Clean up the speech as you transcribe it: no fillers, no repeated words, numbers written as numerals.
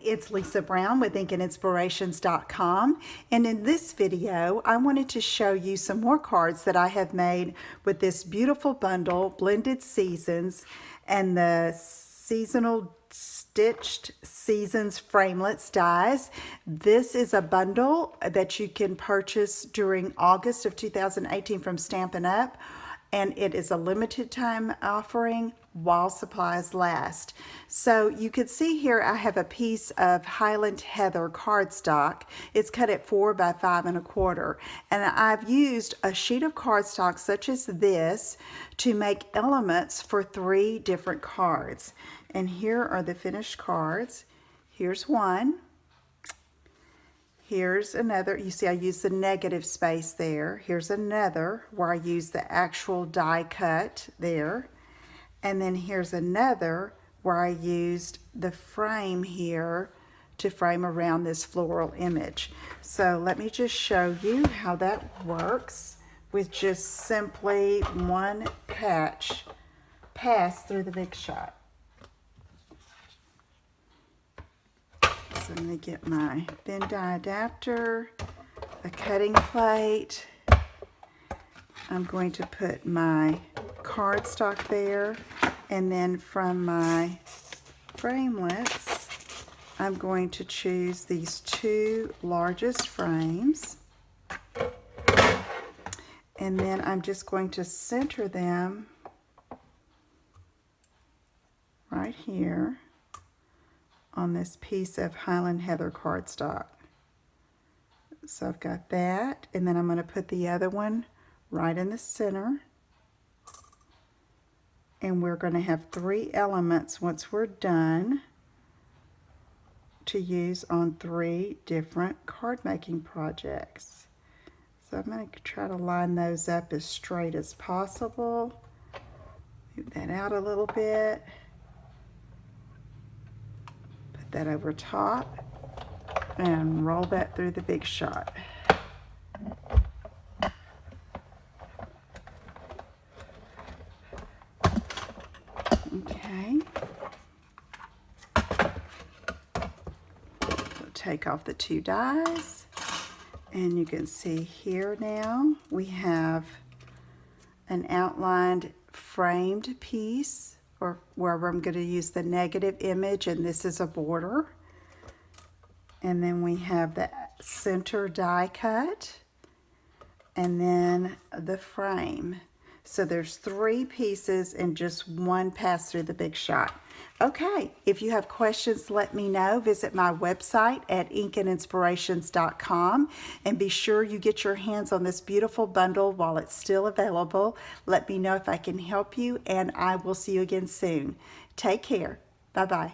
it's Lisa Brown with InkandInspirations.com, and in this video I wanted to show you some more cards that I have made with this beautiful bundle, Blended Seasons, and the Seasonal Stitched Seasons Framelits dies. This is a bundle that you can purchase during August of 2018 from Stampin' Up, and it is a limited time offering while supplies last. So you can see here I have a piece of Highland Heather cardstock. It's cut at 4 by 5 1/4, and I've used a sheet of cardstock such as this to make elements for 3 different cards. And here are the finished cards. Here's one. Here's another. You see I used the negative space there. Here's another where I used the actual die cut there. And then here's another where I used the frame here to frame around this floral image. So let me just show you how that works with just simply one pass through the Big Shot. So I'm going to get my thin die adapter, a cutting plate. I'm going to put my cardstock there, and then from my framelits I'm going to choose these 2 largest frames, and then I'm just going to center them right here on this piece of Highland Heather cardstock. So I've got that, and then I'm going to put the other one right in the center, and we're going to have 3 elements once we're done to use on 3 different card making projects. So I'm going to try to line those up as straight as possible. Move that out a little bit. Put that over top and roll that through the Big Shot. Okay. So take off the 2 dies, and you can see here now we have an outlined framed piece, or wherever I'm going to use the negative image, and this is a border. And then we have the center die cut, and then the frame. So there's 3 pieces and just 1 pass through the Big Shot. Okay, if you have questions, let me know. Visit my website at InkandInspirations.com, and be sure you get your hands on this beautiful bundle while it's still available. Let me know if I can help you, and I will see you again soon. Take care. Bye-bye.